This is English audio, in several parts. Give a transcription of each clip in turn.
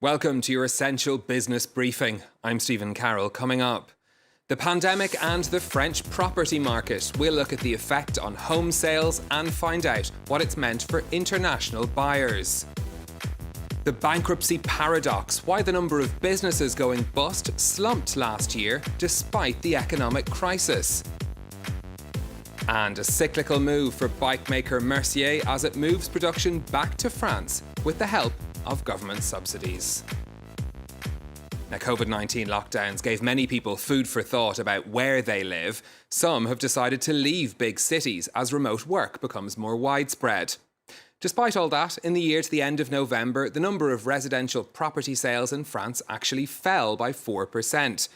Welcome to your essential business briefing. I'm Stephen Carroll. Coming up, the pandemic and the French property market. We'll look at the effect on home sales and find out what it's meant for international buyers. The bankruptcy paradox, why the number of businesses going bust slumped last year despite the economic crisis. And a cyclical move for bike maker Mercier as it moves production back to France with the help of government subsidies. Now, COVID-19 lockdowns gave many people food for thought about where they live. Some have decided to leave big cities as remote work becomes more widespread. Despite all that, in the year to the end of November, the number of residential property sales in France actually fell by 4%.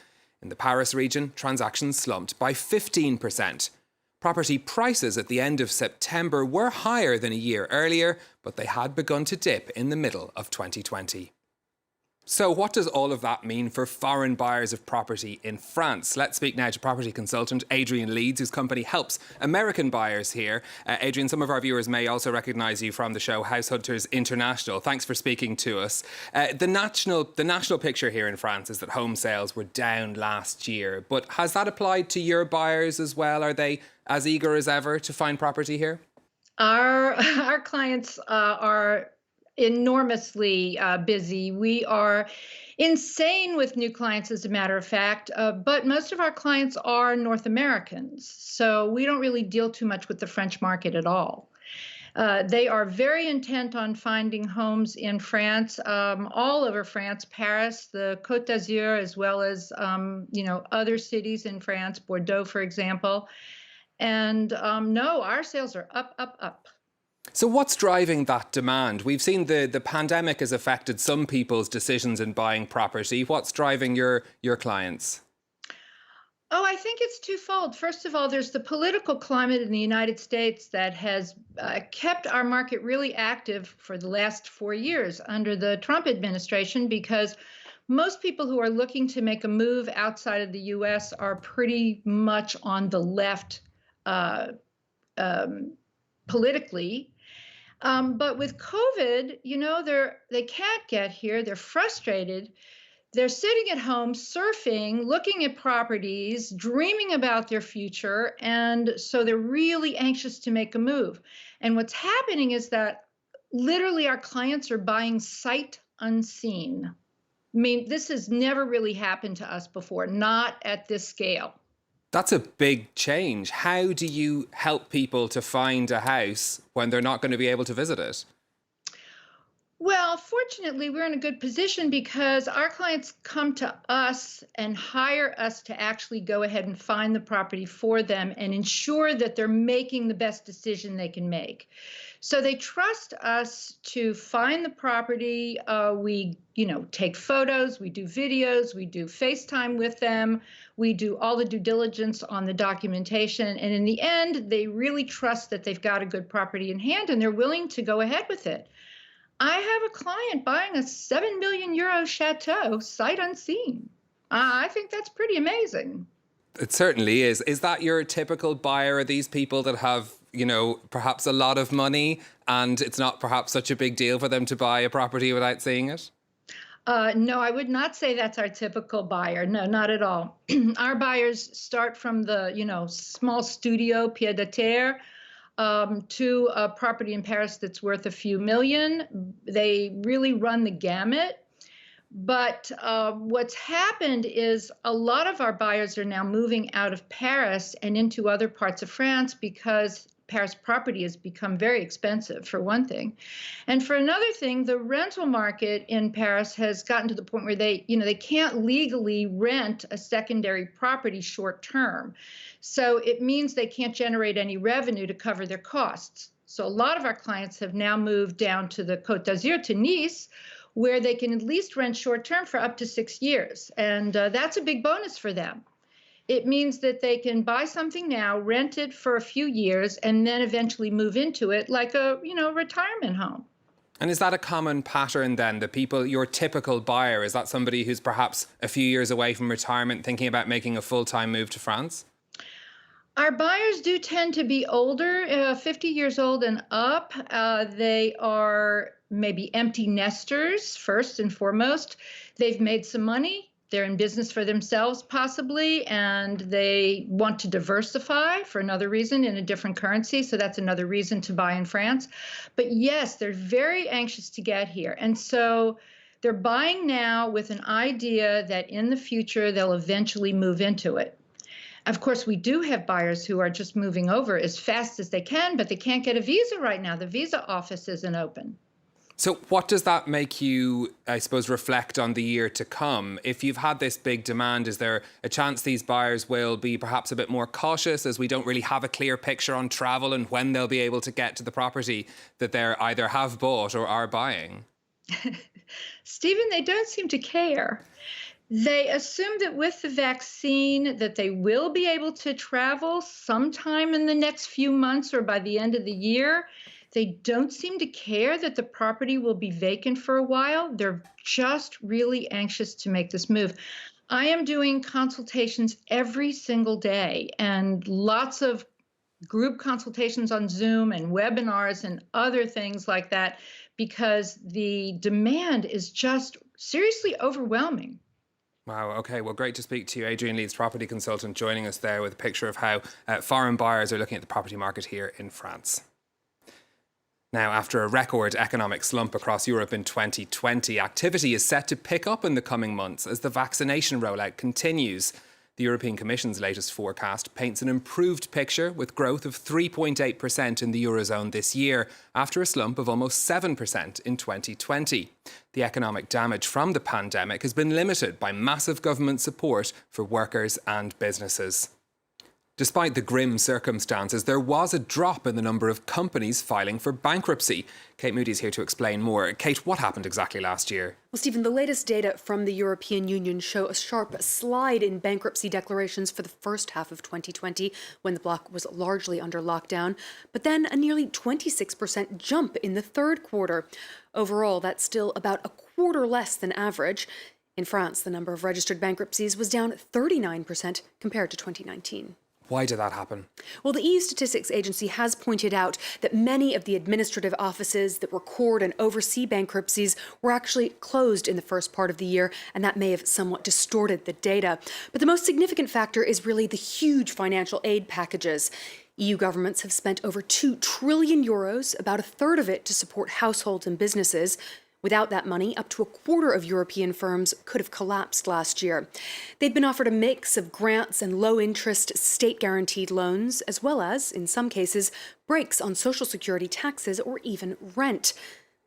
In the Paris region, transactions slumped by 15%. Property prices at the end of September were higher than a year earlier, but they had begun to dip in the middle of 2020. So what does all of that mean for foreign buyers of property in France? Let's speak now to property consultant Adrian Leeds, whose company helps American buyers here. Adrian, some of our viewers may also recognise you from the show House Hunters International. Thanks for speaking to us. The national picture here in France is that home sales were down last year. But has that applied to your buyers as well? Are they as eager as ever to find property here? Our clients are enormously busy. We are insane with new clients, as a matter of fact, but most of our clients are North Americans, so we don't really deal too much with the French market at all. They are very intent on finding homes in France, all over France, Paris, the Côte d'Azur, as well as other cities in France, Bordeaux, for example. And no, our sales are up, up, up. So what's driving that demand? We've seen the pandemic has affected some people's decisions in buying property. What's driving your clients? Oh, I think it's twofold. First of all, there's the political climate in the United States that has kept our market really active for the last 4 years under the Trump administration, because most people who are looking to make a move outside of the U.S. are pretty much on the left politically. But with COVID, they can't get here. They're frustrated. They're sitting at home, surfing, looking at properties, dreaming about their future. And so they're really anxious to make a move. And what's happening is that literally our clients are buying sight unseen. I mean, this has never really happened to us before, not at this scale. That's a big change. How do you help people to find a house when they're not going to be able to visit it? Well, fortunately, we're in a good position because our clients come to us and hire us to actually go ahead and find the property for them and ensure that they're making the best decision they can make. So they trust us to find the property. We, take photos, we do videos, we do FaceTime with them. We do all the due diligence on the documentation. And in the end, they really trust that they've got a good property in hand and they're willing to go ahead with it. I have a client buying a 7 million euro chateau, sight unseen. I think that's pretty amazing. It certainly is. Is that your typical buyer? Are these people that have, perhaps a lot of money and it's not perhaps such a big deal for them to buy a property without seeing it? No, I would not say that's our typical buyer. No, not at all. Our buyers start from the, small studio, pied-à-terre, to a property in Paris that's worth a few million. They really run the gamut. But what's happened is a lot of our buyers are now moving out of Paris and into other parts of France because Paris property has become very expensive, for one thing. And for another thing, the rental market in Paris has gotten to the point where they can't legally rent a secondary property short term. So it means they can't generate any revenue to cover their costs. So a lot of our clients have now moved down to the Côte d'Azur, to Nice, where they can at least rent short term for up to 6 years. And that's a big bonus for them. It means that they can buy something now, rent it for a few years, and then eventually move into it like a, retirement home. And is that a common pattern then? The people, your typical buyer, is that somebody who's perhaps a few years away from retirement thinking about making a full-time move to France? Our buyers do tend to be older, 50 years old and up. They are maybe empty nesters first and foremost. They've made some money. They're in business for themselves, possibly, and they want to diversify for another reason in a different currency. So that's another reason to buy in France. But yes, they're very anxious to get here. And so they're buying now with an idea that in the future, they'll eventually move into it. Of course, we do have buyers who are just moving over as fast as they can, but they can't get a visa right now. The visa office isn't open. So what does that make you, I suppose, reflect on the year to come? If you've had this big demand, is there a chance these buyers will be perhaps a bit more cautious as we don't really have a clear picture on travel and when they'll be able to get to the property that they either have bought or are buying? Stephen, they don't seem to care. They assume that with the vaccine that they will be able to travel sometime in the next few months or by the end of the year. They don't seem to care that the property will be vacant for a while. They're just really anxious to make this move. I am doing consultations every single day and lots of group consultations on Zoom and webinars and other things like that because the demand is just seriously overwhelming. Wow, okay. Well, great to speak to you. Adrian Leeds, property consultant, joining us there with a picture of how foreign buyers are looking at the property market here in France. Now, after a record economic slump across Europe in 2020, activity is set to pick up in the coming months as the vaccination rollout continues. The European Commission's latest forecast paints an improved picture with growth of 3.8% in the Eurozone this year, after a slump of almost 7% in 2020. The economic damage from the pandemic has been limited by massive government support for workers and businesses. Despite the grim circumstances, there was a drop in the number of companies filing for bankruptcy. Kate Moody's here to explain more. Kate, what happened exactly last year? Well, Stephen, the latest data from the European Union show a sharp slide in bankruptcy declarations for the first half of 2020, when the bloc was largely under lockdown, but then a nearly 26% jump in the third quarter. Overall, that's still about a quarter less than average. In France, the number of registered bankruptcies was down 39% compared to 2019. Why did that happen? Well, the EU Statistics Agency has pointed out that many of the administrative offices that record and oversee bankruptcies were actually closed in the first part of the year, and that may have somewhat distorted the data. But the most significant factor is really the huge financial aid packages. EU governments have spent over 2 trillion euros, about a third of it to support households and businesses. Without that money, up to a quarter of European firms could have collapsed last year. They'd been offered a mix of grants and low-interest state-guaranteed loans, as well as, in some cases, breaks on social security taxes or even rent.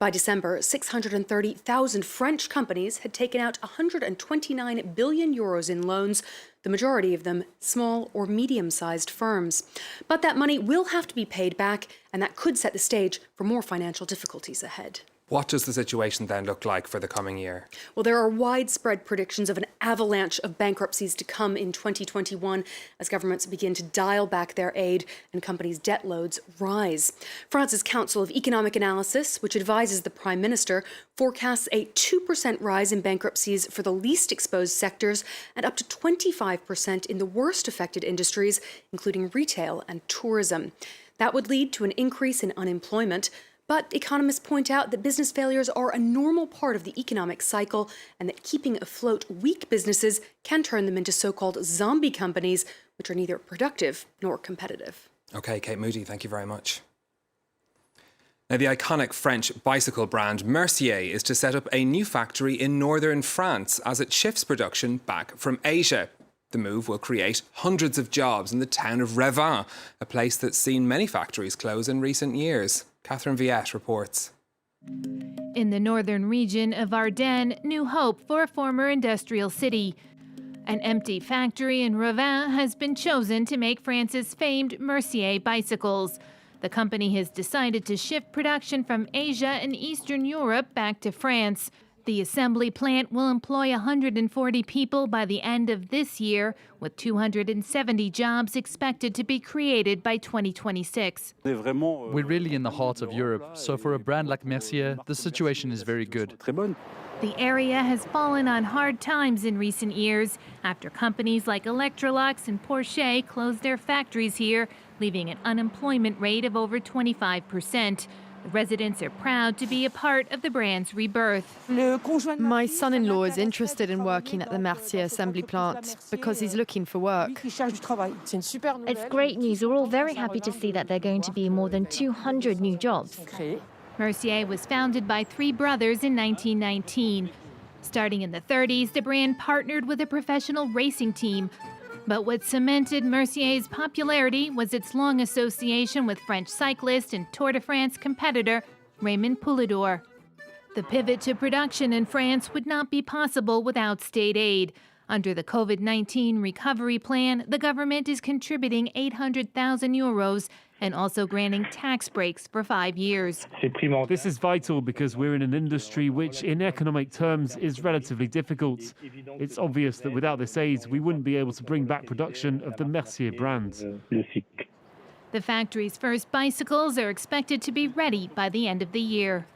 By December, 630,000 French companies had taken out 129 billion euros in loans, the majority of them small or medium-sized firms. But that money will have to be paid back, and that could set the stage for more financial difficulties ahead. What does the situation then look like for the coming year? Well, there are widespread predictions of an avalanche of bankruptcies to come in 2021 as governments begin to dial back their aid and companies' debt loads rise. France's Council of Economic Analysis, which advises the Prime Minister, forecasts a 2% rise in bankruptcies for the least exposed sectors and up to 25% in the worst affected industries, including retail and tourism. That would lead to an increase in unemployment. But economists point out that business failures are a normal part of the economic cycle and that keeping afloat weak businesses can turn them into so-called zombie companies, which are neither productive nor competitive. OK, Kate Moody, thank you very much. Now, the iconic French bicycle brand Mercier is to set up a new factory in northern France as it shifts production back from Asia. The move will create hundreds of jobs in the town of Revin, a place that's seen many factories close in recent years. Catherine Viette reports. In the northern region of Ardennes, new hope for a former industrial city. An empty factory in Revin has been chosen to make France's famed Mercier bicycles. The company has decided to shift production from Asia and Eastern Europe back to France. The assembly plant will employ 140 people by the end of this year, with 270 jobs expected to be created by 2026. We're really in the heart of Europe, so for a brand like Mercier, the situation is very good. The area has fallen on hard times in recent years after companies like Electrolux and Porsche closed their factories here, leaving an unemployment rate of over 25%. The Residents are proud to be a part of the brand's rebirth. My son-in-law is interested in working at the Mercier assembly plant because he's looking for work. It's great news. We're all very happy to see that there are going to be more than 200 new jobs. Mercier was founded by three brothers in 1919. Starting in the 30s, the brand partnered with a professional racing team. But what cemented Mercier's popularity was its long association with French cyclist and Tour de France competitor Raymond Poulidor. The pivot to production in France would not be possible without state aid. Under the COVID-19 recovery plan, the government is contributing 800,000 euros and also granting tax breaks for 5 years. This is vital because we're in an industry which, in economic terms, is relatively difficult. It's obvious that without this aid, we wouldn't be able to bring back production of the Mercier brand. The factory's first bicycles are expected to be ready by the end of the year.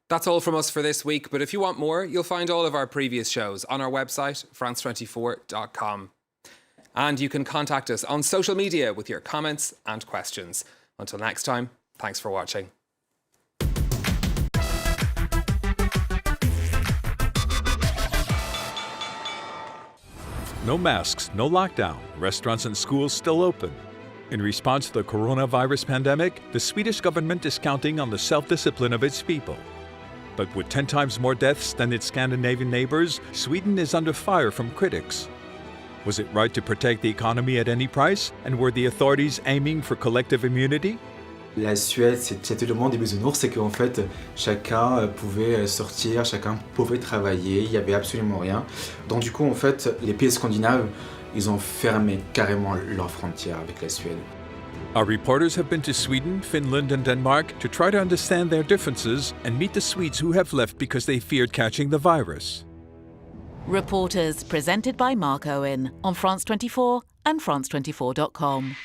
That's all from us for this week, but if you want more, you'll find all of our previous shows on our website, france24.com. And you can contact us on social media with your comments and questions. Until next time, thanks for watching. No masks, no lockdown. Restaurants and schools still open. In response to the coronavirus pandemic, the Swedish government is counting on the self-discipline of its people. But with 10 times more deaths than its Scandinavian neighbors, Sweden is under fire from critics. Was it right to protect the economy at any price? And were the authorities aiming for collective immunity? La Suède, c'était le monde des bisounours, c'est qu'en fait, chacun pouvait sortir, chacun pouvait travailler, il n'y avait absolument rien. Donc du coup, en fait, les pays scandinaves, ils ont fermé carrément leurs frontières avec la Suède. Our reporters have been to Sweden, Finland, and Denmark to try to understand their differences and meet the Swedes who have left because they feared catching the virus. Reporters, presented by Mark Owen on France 24 and France24.com.